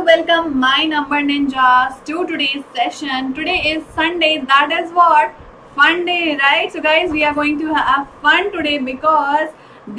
welcome my number ninjas to today's session. Today is Sunday, that is what? Fun day, right? So guys, we are going to have fun today because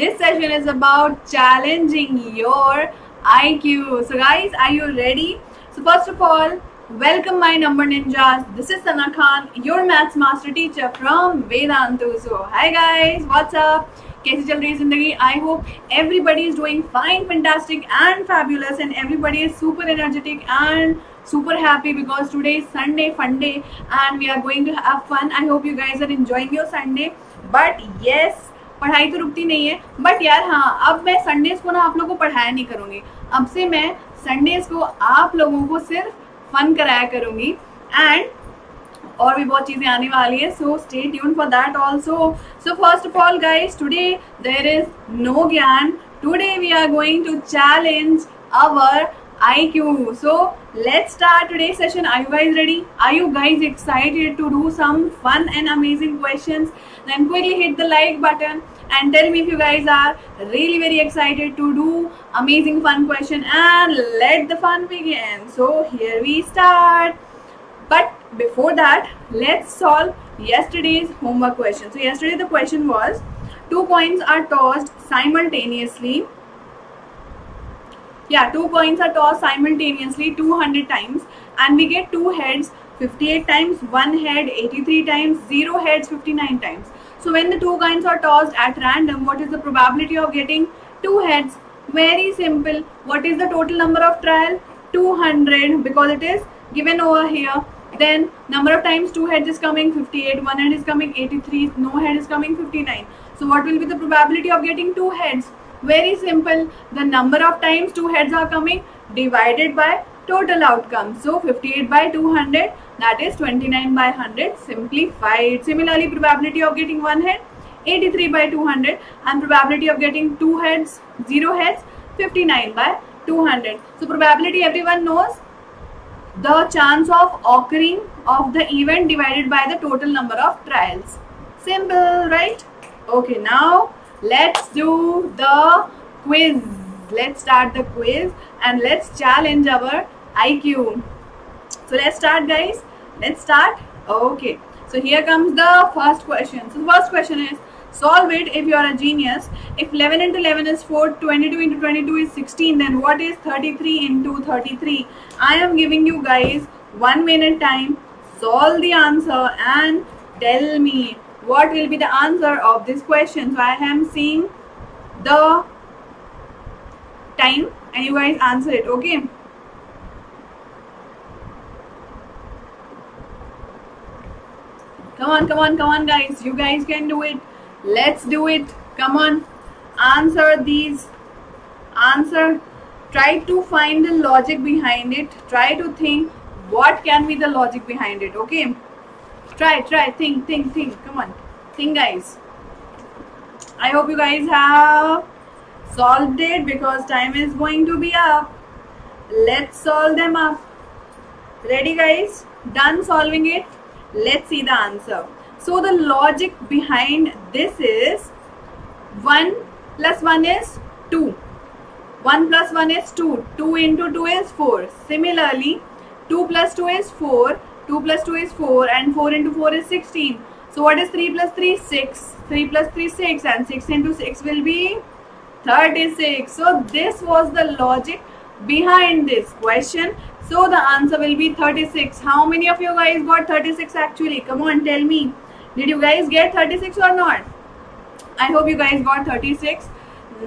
this session is about challenging your IQ. So guys, are you ready? So first of all, welcome my number ninjas. This is Sana Khan, your maths master teacher from Vedantu. So hi guys, what's up? कैसी चल रही है जिंदगी? I hope everybody is doing fine, fantastic and fabulous and everybody is super energetic and super happy because today is Sunday fun day and we are going to have fun. I hope you guys are enjoying your Sunday. But yes, पढ़ाई तो रुकती नहीं है. But यार हाँ, अब मैं Sundays को ना आप लोगों को पढ़ाया नहीं करूँगी. अब से मैं संडेज को आप लोगों को सिर्फ फन कराया करूँगी एंड और भी बहुत चीजें आने वाली है. So stay tune for that also. So first of all guys, today there is no ज्ञान. Today we are going to challenge our IQ. So let's start today's session. Are you guys ready? Are you guys excited to do some fun and amazing questions? Then quickly hit the like button and tell me if you guys are really very excited to do amazing fun question, and let the fun begin. So here we start. But before that, let's solve yesterday's homework question. So yesterday the question was, two coins are tossed simultaneously. Yeah, two coins are tossed simultaneously 200 times and we get two heads 58 times, one head 83 times, zero heads 59 times. So when the two coins are tossed at random, what is the probability of getting two heads? Very simple. What is the total number of trial? 200, because it is given over here. Then number of times two heads is coming 58, one head is coming 83, no head is coming 59. So what will be the probability of getting two heads? Very simple. The number of times two heads are coming divided by total outcome. So 58 by 200, that is 29 by 100, simplified. Similarly, probability of getting one head 83 by 200 and probability of getting two heads, zero heads, 59 by 200. So probability everyone knows, the chance of occurring of the event divided by the total number of trials. Simple, right? Okay, now let's do the quiz. Let's start the quiz and let's challenge our IQ. So let's start guys. Let's start. Okay. So here comes the first question. So the first question is, solve it if you are a genius. If 11 into 11 is 4, 22 into 22 is 16, then what is 33 into 33? I am giving you guys 1 minute time. Solve the answer and tell me what will be the answer of this question. So I am seeing the time and you guys answer it. Okay. Come on guys, you guys can do it. Let's do it. Come on, answer these. Answer. Try to find the logic behind it. Try to think what can be the logic behind it. Okay, try, think. Come on, think guys. I hope you guys have solved it because time is going to be up. Let's solve them up. Ready guys? Done solving it? Let's see the answer. So the logic behind this is 1 plus 1 is 2. 1 plus 1 is 2. 2 into 2 is 4. Similarly, 2 plus 2 is 4. 2 plus 2 is 4 and 4 into 4 is 16. So what is 3 plus 3? 6. 3 plus 3 is 6 and 6 into 6 will be 36. So this was the logic behind this question. So the answer will be 36. How many of you guys got 36 actually? Come on, tell me. Did you guys get 36 or not? I hope you guys got 36.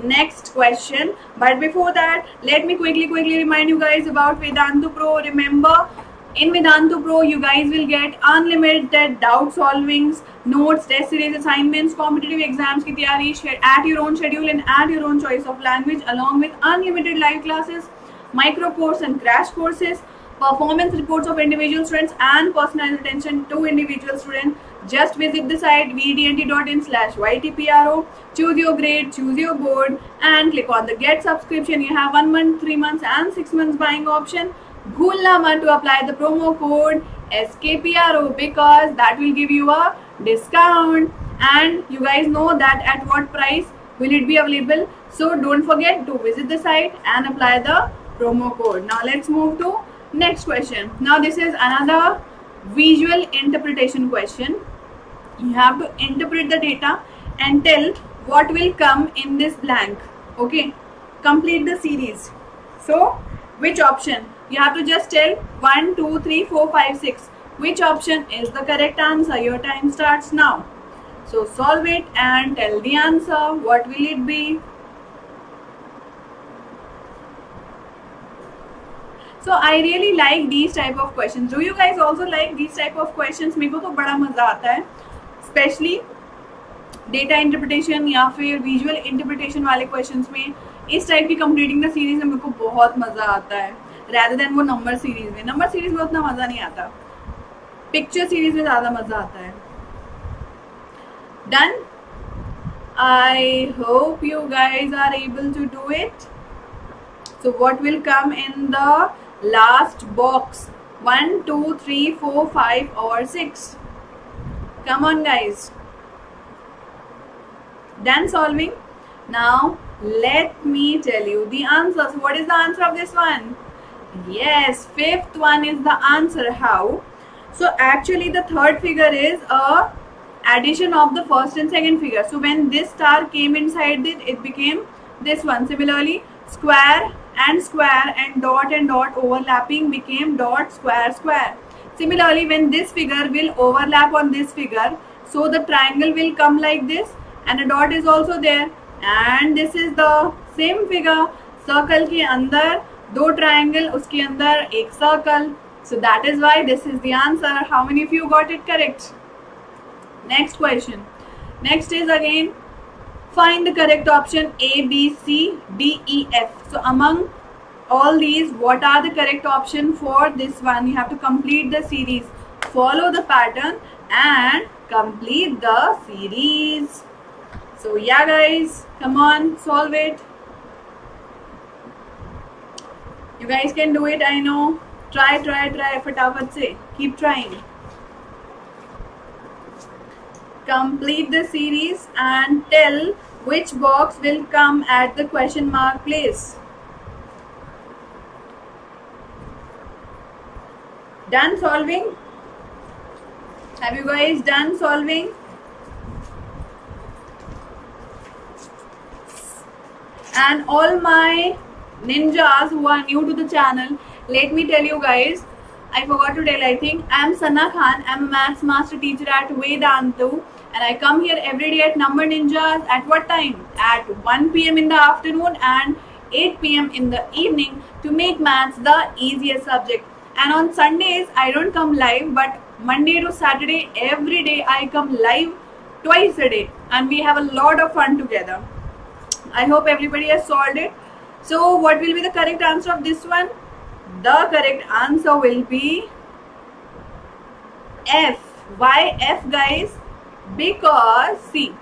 Next question. But before that, let me quickly remind you guys about Vedantu Pro. Remember, in Vedantu Pro, you guys will get unlimited doubt solvings, notes, test series, assignments, competitive exams की तैयारी at your own schedule and at your own choice of language, along with unlimited live classes, micro course and crash courses, performance reports of individual students and personalized attention to individual students. Just visit the site vdnt.in/ytpro, choose your grade, choose your board and click on the get subscription. You have 1 month, 3 months and 6 months buying option. भूलना मत to apply the promo code SKPRO because that will give you a discount, and you guys know that at what price will it be available. So don't forget to visit the site and apply the promo code. Now let's move to next question. Now this is another visual interpretation question. You have to interpret the data and tell what will come in this blank. Okay, complete the series. So which option? You have to just tell 1, 2, 3, 4, 5, 6. Which option is the correct answer? Your time starts now. So solve it and tell the answer. What will it be? So I really like these type of questions. Do you guys also like these type of questions? मेरे को तो बड़ा मजा आता है, especially data interpretation या फिर visual interpretation वाले क्वेश्चंस में इस टाइप की कंप्लीटिंग द सीरीज में मेरे को बहुत मजा आता है, rather than वो नंबर सीरीज में. नंबर सीरीज में उतना मजा नहीं आता, पिक्चर सीरीज में ज्यादा मजा आता है. Done? I hope you guys are able to do it. So what will come in the last box? 1, 2, 3, 4, 5 or 6? Come on guys. Done solving? Now let me tell you the answers. What is the answer of this one? Yes, fifth one is the answer. How? So actually the third figure is a addition of the first and second figure. So when this star came inside it, it became this one. Similarly, square and dot overlapping became dot square square. Similarly, when this figure will overlap on this figure, so the triangle will come like this and a dot is also there, and this is the same figure. Circle के अंदर दो triangle, उसके अंदर एक circle. So that is why this is the answer. How many of you got it correct? Next question. Next is again find the correct option A, B, C, D, E, F. So among all these, what are the correct option for this one? You have to complete the series. Follow the pattern and complete the series. So yeah guys, come on, solve it. You guys can do it, I know. Try, फटाफट से. Keep trying. Complete the series and tell which box will come at the question mark place. Done solving? Have you guys done solving? And all my ninjas who are new to the channel, let me tell you guys, I forgot to tell, I think I am Sana Khan. I am a maths master teacher at Vedantu, and I come here every day at Number Ninjas at what time? At 1 PM in the afternoon and 8 PM in the evening to make maths the easiest subject. And on Sundays I don't come live, but Monday to Saturday every day I come live twice a day, and we have a lot of fun together. I hope everybody has solved it. So what will be the correct answer of this one? The correct answer will be F. Why F guys? Because see,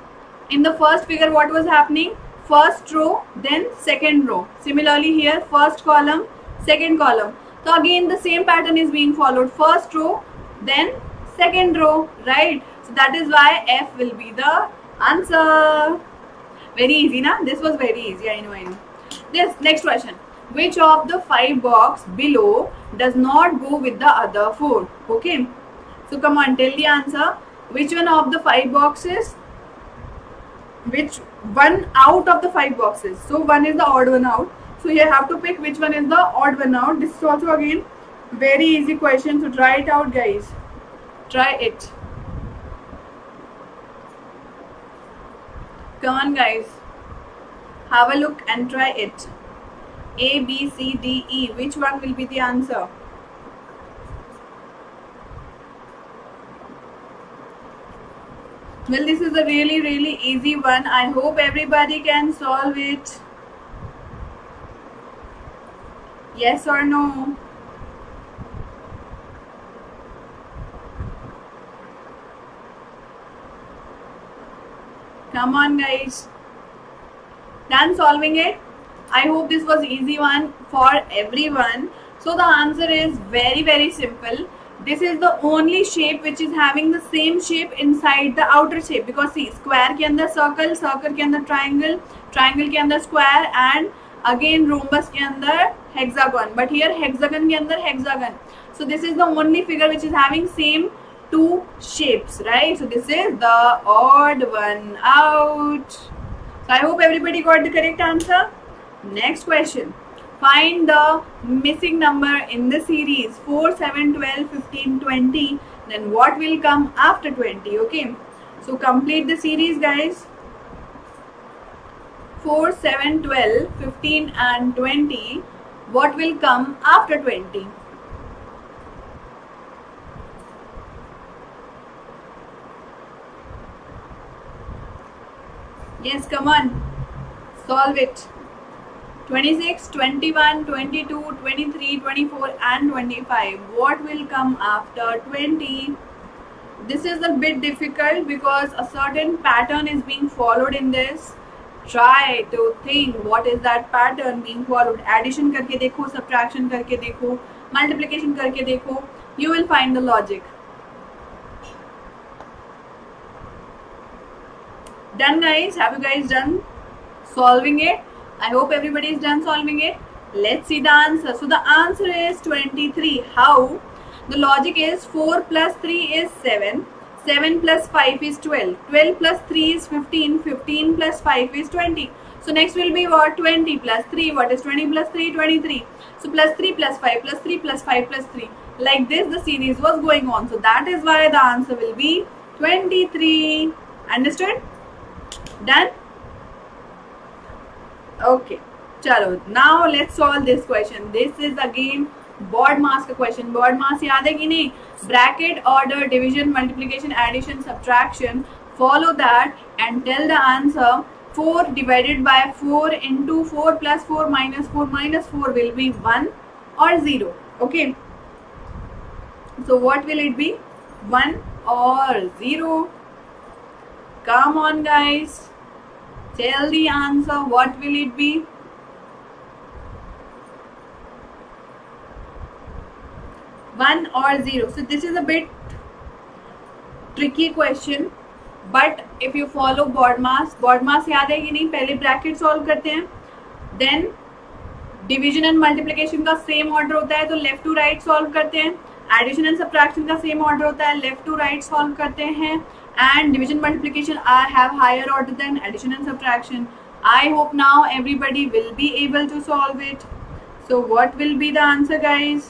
in the first figure what was happening? First row, then second row. Similarly here, first column, second column. So again the same pattern is being followed. First row, then second row, right? So that is why F will be the answer. Very easy, na? This was very easy, I know. This next question. Which of the 5 box below does not go with the other 4? Okay. So come on, tell the answer. Which one of the 5 boxes? Which one out of the 5 boxes? So one is the odd one out. So you have to pick which one is the odd one out. This is also again very easy question. So try it out guys. Try it. Come on guys. Have a look and try it. A, B, C, D, E. Which one will be the answer? Well, this is a really easy one. I hope everybody can solve it. Yes or no? Come on guys. Done solving it? I hope this was easy one for everyone. So the answer is very simple. This is the only shape which is having the same shape inside the outer shape. Because see, square के अंदर circle, circle के अंदर triangle, triangle के अंदर square, and again rhombus के अंदर hexagon, but here hexagon के अंदर hexagon. So this is the only figure which is having same two shapes, right? So this is the odd one out. So I hope everybody got the correct answer. Next question. Find the missing number in the series 4, 7, 12, 15, 20. Then what will come after 20? Okay. So complete the series, guys. 4, 7, 12, 15 and 20. What will come after 20? Yes, come on. Solve it. 26, 21, 22, 23, 24 and 25. What will come after 20? This is a bit difficult because a certain pattern is being followed in this. Try to think what is that pattern being followed. Addition करके देखो, subtraction करके देखो, multiplication करके देखो. You will find the logic. Done, guys? Have you guys done solving it? I hope everybody is done solving it. Let's see the answer. So the answer is 23. How? The logic is 4 plus 3 is 7. 7 plus 5 is 12. 12 plus 3 is 15. 15 plus 5 is 20. So next will be what? 20 plus 3. What is 20 plus 3? 23. So plus 3 plus 5 plus 3 plus 5 plus 3. Like this the series was going on. So that is why the answer will be 23. Understood? Done? Okay. Chalo. Now let's solve this question. This is again BODMAS का question. BODMAS याद है कि नहीं? Bracket, order, division, multiplication, addition, subtraction. Follow that and tell the answer. 4 divided by 4 into 4 plus 4 minus 4 minus 4 will be 1 or 0. Okay. So what will it be? 1 or 0? Come on, guys. Tell the answer. What will it be? One or 0. So this is a bit tricky question, but if you follow BODMAS याद है कि नहीं? पहले bracket solve करते हैं, then division and multiplication का same order होता है तो लेफ्ट टू राइट सॉल्व करते हैं. एडिशन एंड सब्ट्रैक्शन का सेम ऑर्डर होता है, लेफ्ट टू राइट सॉल्व करते हैं. And division multiplication have higher order than addition and subtraction. I hope now everybody will be able to solve it. So what will be the answer, guys?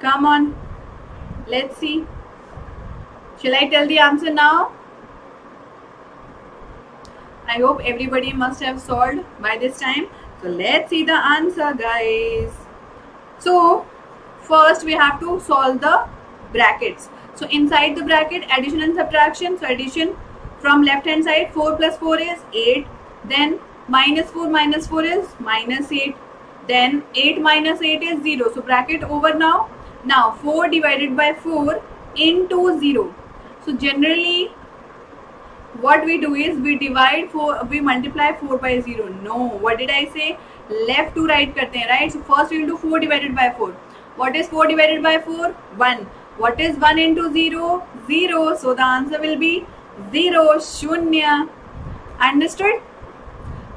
Come on, let's see. Shall I tell the answer now? I hope everybody must have solved by this time. So let's see the answer, guys. So first we have to solve the brackets. So inside the bracket, addition and subtraction. So addition from left hand side, 4 plus 4 is 8. Then minus 4 is minus 8. Then 8 minus 8 is 0. So bracket over now. Now 4 divided by 4 into 0. So generally what we do is we divide 4, we multiply 4 by 0. No, what did I say? Left to right करते हैं, right? So first we will do 4 divided by 4. What is 4 divided by 4? 1. What is 1 into 0? 0. So the answer will be 0. Shunya. Understood?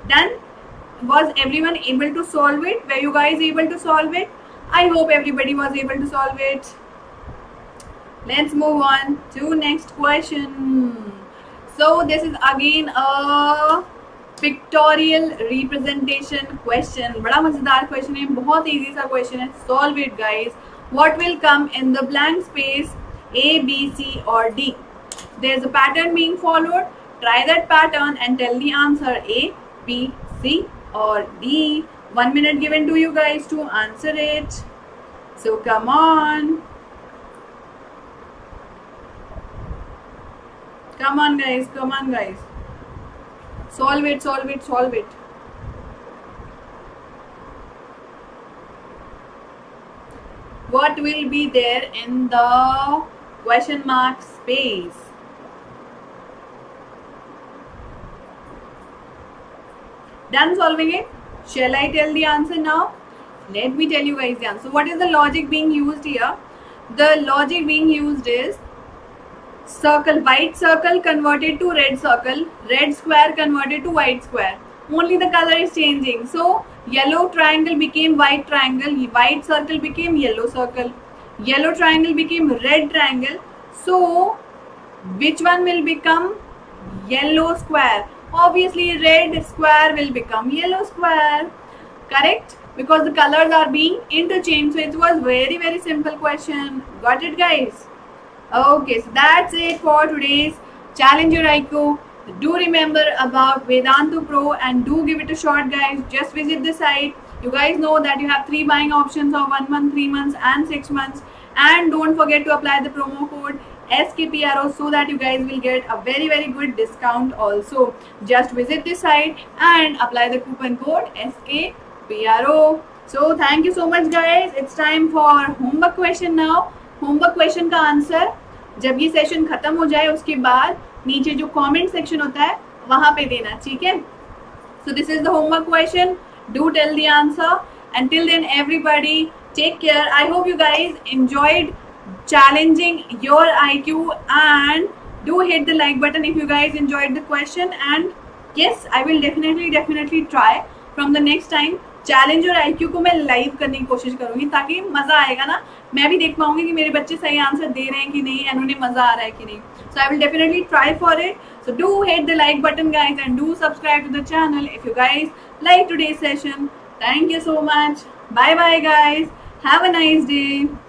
Done? Was everyone able to solve it? Were you guys able to solve it? I hope everybody was able to solve it. Let's move on to next question. So this is again a pictorial representation question. बड़ा मजेदार question है, बहुत easy सा question है. Solve it, guys. What will come in the blank space A, B, C or D? There is a pattern being followed. Try that pattern and tell the answer A, B, C or D. 1 minute given to you guys to answer it. So come on. Come on, guys. Come on, guys. Solve it, solve it, solve it. What will be there in the question mark space? Done solving it? Shall I tell the answer now? Let me tell you guys the answer. What is the logic being used here? The logic being used is circle, white circle converted to red circle, red square converted to white square. only the color is changing. So yellow triangle became white triangle, white circle became yellow circle, yellow triangle became red triangle. So which one will become yellow square? Obviously red square will become yellow square, correct? Because the colors are being interchanged. So it was very simple question. Got it, guys? Okay, so that's it for today's Challenge Your IQ. Do remember about Vedantu Pro and do give it a shot, guys. Just visit the site. You guys know that you have 3 buying options of 1 month, 3 months and 6 months. And don't forget to apply the promo code SKPRO so that you guys will get a very good discount also. Just visit the site and apply the coupon code SKPRO. So thank you so much, guys. It's time for homework question now. Homework question का answer जब ये session खत्म हो जाए उसके बाद नीचे जो कमेंट सेक्शन होता है वहां पे देना, ठीक है? So this is the homework question. Do tell the answer and till then everybody take care. I hope you guys enjoyed challenging your IQ and do hit the like button if you guys enjoyed the question. And yes, I will definitely try from the next time. Challenge और IQ को मैं live करने की कोशिश करूंगी ताकि मजा आएगा ना. मैं भी देख पाऊंगी कि मेरे बच्चे सही आंसर दे रहे हैं कि नहीं एंड उन्हें मजा आ रहा है कि नहीं. So I will definitely try for it. So do hit the like button, guys, and do subscribe to the channel if you guys like today's session. Thank you so much. Bye bye, guys. Have a nice day.